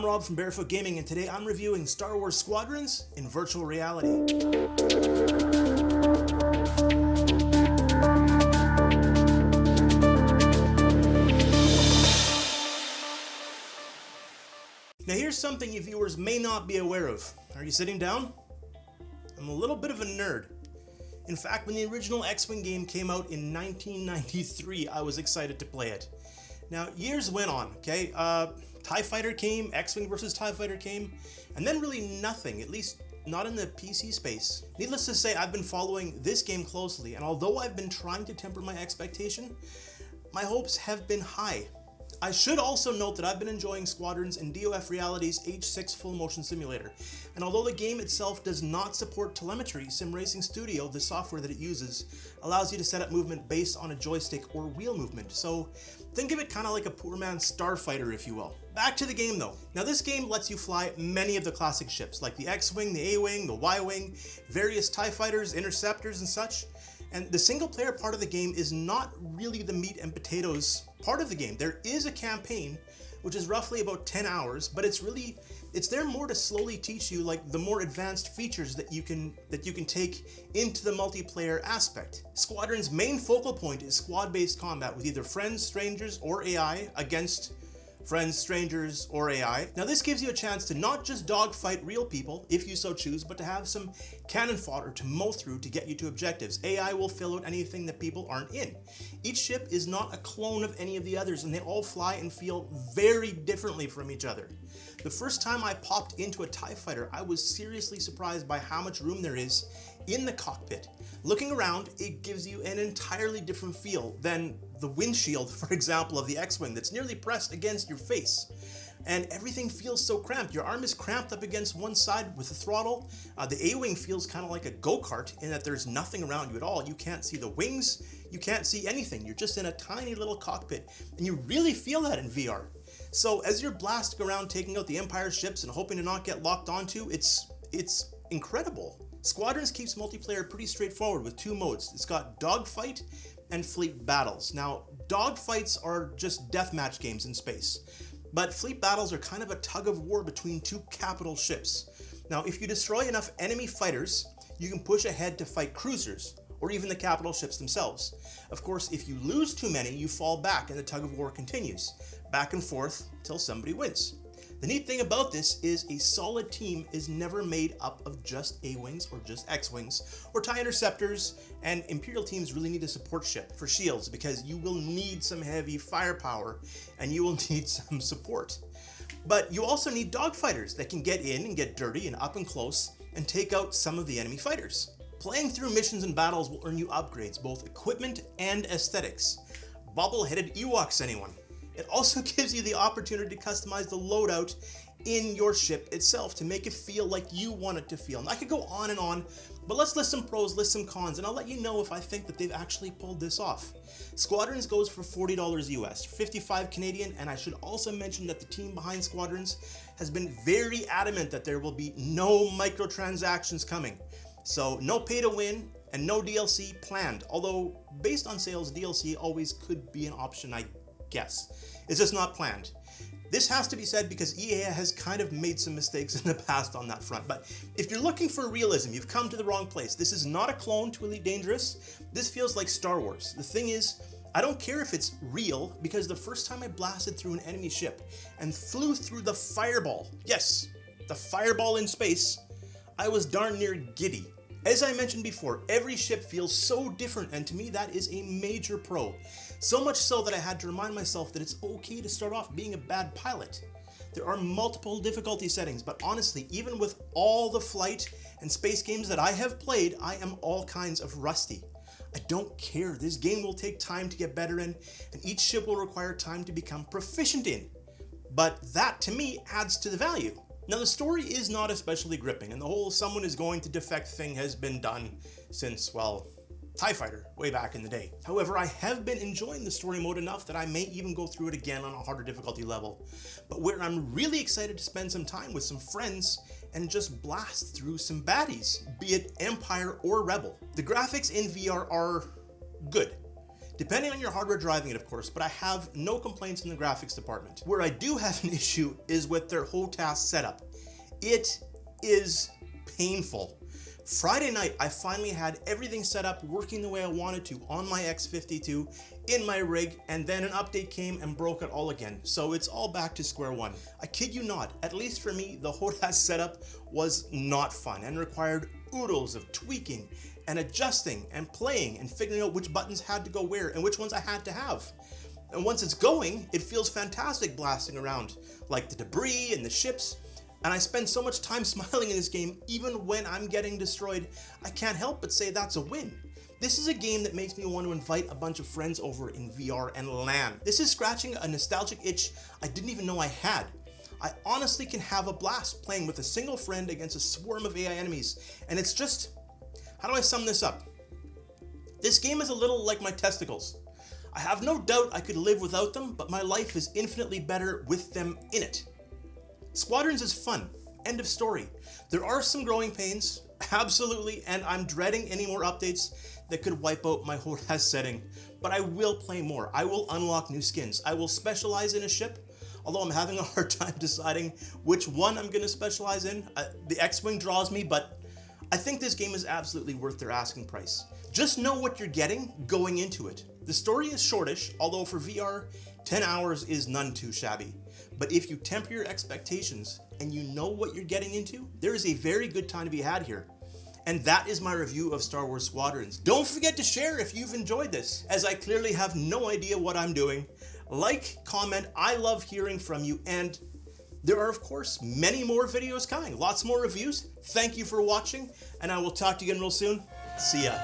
I'm Rob from Barefoot Gaming, and today I'm reviewing Star Wars Squadrons in virtual reality. Now here's something you viewers may not be aware of. Are you sitting down? I'm a little bit of a nerd. In fact, when the original X-Wing game came out in 1993, I was excited to play it. Now, years went on, okay? TIE Fighter came, X-Wing versus TIE Fighter came, and then really nothing, at least not in the PC space. Needless to say, I've been following this game closely, and although I've been trying to temper my expectation, my hopes have been high. I should also note that I've been enjoying Squadrons in DOF Reality's H6 full motion simulator, and although the game itself does not support telemetry, Sim Racing Studio, the software that it uses, allows you to set up movement based on a joystick or wheel movement, so think of it kind of like a poor man's starfighter, if you will. Back to the game though. Now this game lets you fly many of the classic ships, like the X-Wing, the A-Wing, the Y-Wing, various TIE Fighters, Interceptors and such. And the single player part of the game is not really the meat and potatoes part of the game. There is a campaign, which is roughly about 10 hours, but it's there more to slowly teach you like the more advanced features that you can take into the multiplayer aspect. Squadron's main focal point is squad-based combat with either friends, strangers, or AI against friends, strangers, or AI. Now this gives you a chance to not just dogfight real people, if you so choose, but to have some cannon fodder to mow through to get you to objectives. AI will fill out anything that people aren't in. Each ship is not a clone of any of the others, and they all fly and feel very differently from each other. The first time I popped into a TIE Fighter, I was seriously surprised by how much room there is in the cockpit. Looking around, it gives you an entirely different feel than the windshield, for example, of the X-Wing that's nearly pressed against your face. And everything feels so cramped. Your arm is cramped up against one side with the throttle. The A-Wing feels kind of like a go-kart in that there's nothing around you at all. You can't see the wings, you can't see anything. You're just in a tiny little cockpit, and you really feel that in VR. So as you're blasting around taking out the Empire ships and hoping to not get locked onto, it's incredible. Squadrons keeps multiplayer pretty straightforward with two modes. It's got dogfight and fleet battles. Now, dogfights are just deathmatch games in space, but fleet battles are kind of a tug of war between two capital ships. Now, if you destroy enough enemy fighters, you can push ahead to fight cruisers, or even the capital ships themselves. Of course, if you lose too many, you fall back and the tug of war continues, back and forth till somebody wins. The neat thing about this is a solid team is never made up of just A-Wings or just X-Wings or TIE Interceptors, and Imperial teams really need a support ship for shields because you will need some heavy firepower and you will need some support. But you also need dogfighters that can get in and get dirty and up and close and take out some of the enemy fighters. Playing through missions and battles will earn you upgrades, both equipment and aesthetics. Bobble-headed Ewoks, anyone? It also gives you the opportunity to customize the loadout in your ship itself to make it feel like you want it to feel. And I could go on, but let's list some pros, list some cons, and I'll let you know if I think that they've actually pulled this off. Squadrons goes for $40 US, 55 Canadian, and I should also mention that the team behind Squadrons has been very adamant that there will be no microtransactions coming. So no pay to win and no DLC planned, although based on sales, DLC always could be an option, I guess. It's just not planned. This has to be said because EA has kind of made some mistakes in the past on that front, but if you're looking for realism, you've come to the wrong place. This is not a clone to Elite Dangerous. This feels like Star Wars. The thing is, I don't care if it's real, because the first time I blasted through an enemy ship and flew through the fireball, yes, the fireball in space, I was darn near giddy. As I mentioned before, every ship feels so different, and to me that is a major pro. So much so that I had to remind myself that it's okay to start off being a bad pilot. There are multiple difficulty settings, but honestly, even with all the flight and space games that I have played, I am all kinds of rusty. I don't care, this game will take time to get better in, and each ship will require time to become proficient in. But that, to me, adds to the value. Now the story is not especially gripping, and the whole someone is going to defect thing has been done since, well, TIE Fighter, way back in the day. However, I have been enjoying the story mode enough that I may even go through it again on a harder difficulty level. But where I'm really excited to spend some time with some friends and just blast through some baddies, be it Empire or Rebel. The graphics in VR are good. depending on your hardware driving it, of course, but I have no complaints in the graphics department. Where I do have an issue is with their HOTAS setup. It is painful. Friday night, I finally had everything set up working the way I wanted to on my X52 in my rig, and then an update came and broke it all again. So it's all back to square one. I kid you not, at least for me, the HOTAS setup was not fun and required oodles of tweaking and adjusting and playing and figuring out which buttons had to go where and which ones I had to have. And once it's going, it feels fantastic blasting around, like the debris and the ships. And I spend so much time smiling in this game, even when I'm getting destroyed, I can't help but say that's a win. This is a game that makes me want to invite a bunch of friends over in VR and LAN. This is scratching a nostalgic itch I didn't even know I had. I honestly can have a blast playing with a single friend against a swarm of AI enemies, and it's just, how do I sum this up? This game is a little like my testicles. I have no doubt I could live without them, but my life is infinitely better with them in it. Squadrons is fun, end of story. There are some growing pains, absolutely, and I'm dreading any more updates that could wipe out my HOTAS setting, but I will play more. I will unlock new skins. I will specialize in a ship, although I'm having a hard time deciding which one I'm going to specialize in. The X-Wing draws me, but I think this game is absolutely worth their asking price. Just know what you're getting going into it. The story is shortish, although for VR, 10 hours is none too shabby. But if you temper your expectations and you know what you're getting into, there is a very good time to be had here. And that is my review of Star Wars Squadrons. Don't forget to share if you've enjoyed this, as I clearly have no idea what I'm doing. Like, comment, I love hearing from you, and there are of course many more videos coming, lots more reviews. Thank you for watching, and I will talk to you again real soon. See ya.